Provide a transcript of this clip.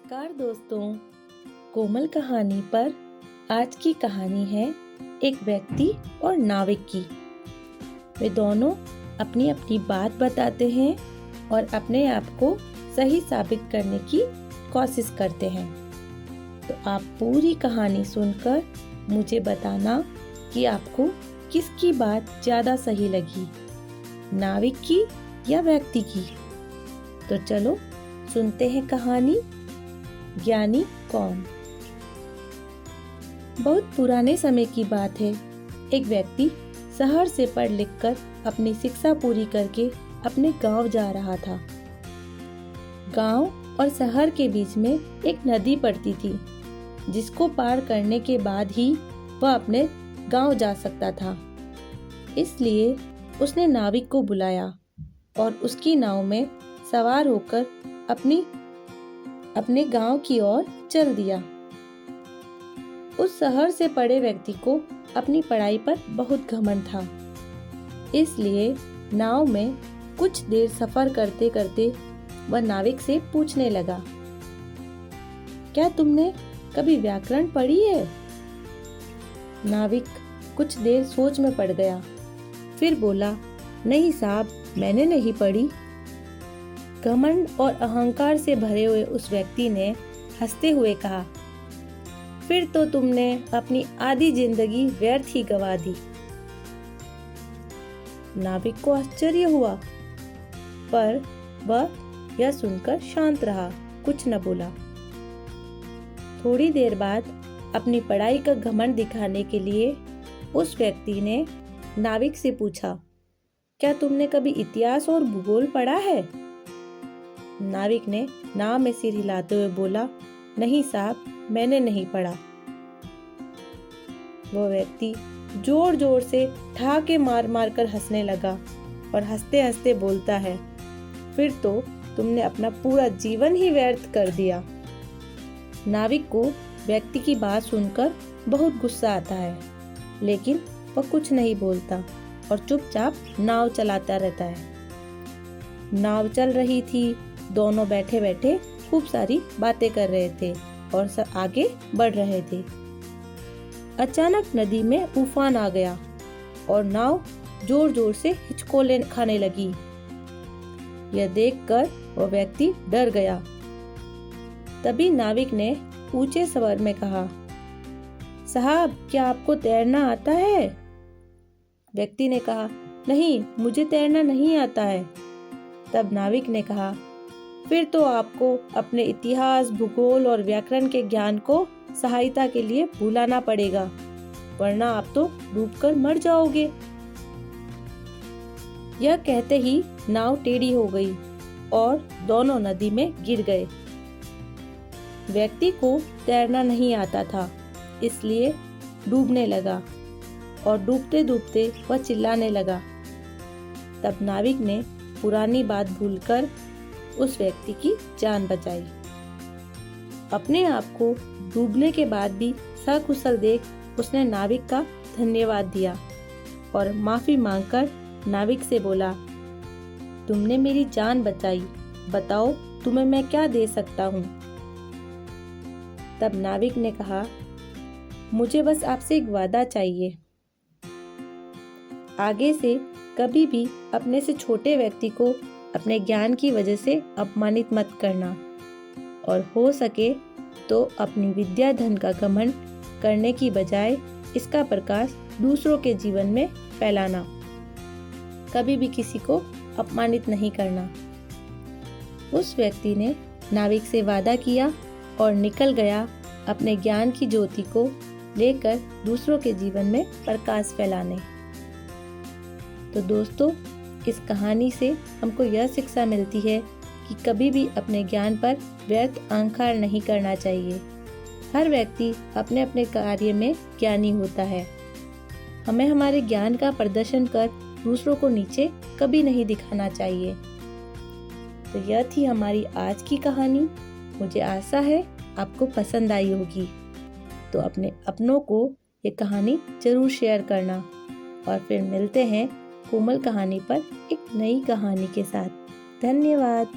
नमस्कार दोस्तों, कोमल कहानी पर आज की कहानी है एक व्यक्ति और नाविक की। वे दोनों अपनी अपनी बात बताते हैं और अपने आप को सही साबित करने की कोशिश करते हैं। तो आप पूरी कहानी सुनकर मुझे बताना कि आपको किसकी बात ज़्यादा सही लगी, नाविक की या व्यक्ति की। तो चलो सुनते हैं कहानी ज्ञानी कौन। बहुत पुराने समय की बात है। एक व्यक्ति शहर से पढ़ लिख कर अपनी शिक्षा पूरी करके अपने गांव जा रहा था। गांव और शहर के बीच में एक नदी पड़ती थी, जिसको पार करने के बाद ही वह अपने गांव जा सकता था। इसलिए उसने नाविक को बुलाया और उसकी नाव में सवार होकर अपने गांव की ओर चल दिया। उस शहर से पढ़े व्यक्ति को अपनी पढ़ाई पर बहुत घमंड था, इसलिए नाव में कुछ देर सफर करते करते वह नाविक से पूछने लगा, क्या तुमने कभी व्याकरण पढ़ी है? नाविक कुछ देर सोच में पड़ गया, फिर बोला, नहीं साहब, मैंने नहीं पढ़ी। घमंड और अहंकार से भरे हुए उस व्यक्ति ने हंसते हुए कहा, फिर तो तुमने अपनी आधी जिंदगी व्यर्थ ही गवा दी। नाविक को आश्चर्य हुआ, पर वह यह सुनकर शांत रहा, कुछ न बोला। थोड़ी देर बाद अपनी पढ़ाई का घमंड दिखाने के लिए उस व्यक्ति ने नाविक से पूछा, क्या तुमने कभी इतिहास और भूगोल पढ़ा है? नाविक ने नाव में सिर हिलाते हुए बोला, नहीं साहब, मैंने नहीं पढ़ा। वो व्यक्ति जोर जोर से ठहाके मार मार कर हंसने लगा और हंसते हंसते बोलता है, फिर तो तुमने अपना पूरा जीवन ही व्यर्थ कर दिया। नाविक को व्यक्ति की बात सुनकर बहुत गुस्सा आता है, लेकिन वह कुछ नहीं बोलता और चुपचाप नाव चलाता रहता है। नाव चल रही थी, दोनों बैठे बैठे खूब सारी बातें कर रहे थे और सब आगे बढ़ रहे थे। अचानक नदी में उफान आ गया और नाव जोर जोर से हिचकोले खाने लगी। यह देखकर वह व्यक्ति डर गया। तभी नाविक ने ऊंचे स्वर में कहा, साहब, क्या आपको तैरना आता है? व्यक्ति ने कहा, नहीं, मुझे तैरना नहीं आता है। तब नाविक ने कहा, फिर तो आपको अपने इतिहास, भूगोल और व्याकरण के ज्ञान को सहायता के लिए भुलाना पड़ेगा, वरना आप तो डूबकर मर जाओगे। यह कहते ही नाव टेढ़ी हो गई और दोनों नदी में गिर गए। व्यक्ति को तैरना नहीं आता था, इसलिए डूबने लगा और डूबते डूबते वह चिल्लाने लगा। तब नाविक ने पुरानी बात भूलकर उस व्यक्ति की जान बचाई। अपने आप को डूबने के बाद भी सकुशल देख उसने नाविक का धन्यवाद दिया और माफी मांगकर नाविक से बोला, तुमने मेरी जान बचाई, बताओ तुम्हें मैं क्या दे सकता हूँ? तब नाविक ने कहा, मुझे बस आपसे एक वादा चाहिए। आगे से कभी भी अपने से छोटे व्यक्ति को अपने ज्ञान की वजह से अपमानित मत करना और हो सके तो अपनी विद्या धन का घमंड करने की बजाय इसका प्रकाश दूसरों के जीवन में फैलाना। कभी भी किसी को अपमानित नहीं करना। उस व्यक्ति ने नाविक से वादा किया और निकल गया अपने ज्ञान की ज्योति को लेकर दूसरों के जीवन में प्रकाश फैलाने। तो दोस्तों, इस कहानी से हमको यह शिक्षा मिलती है कि कभी भी अपने ज्ञान पर व्यर्थ अहंकार नहीं करना चाहिए। हर व्यक्ति अपने अपने कार्य में ज्ञानी होता है। हमें हमारे ज्ञान का प्रदर्शन कर दूसरों को नीचे कभी नहीं दिखाना चाहिए। तो यह थी हमारी आज की कहानी। मुझे आशा है आपको पसंद आई होगी। तो अपने अपनों को ये कहानी जरूर शेयर करना और फिर मिलते हैं कोमल कहानी पर एक नई कहानी के साथ। धन्यवाद।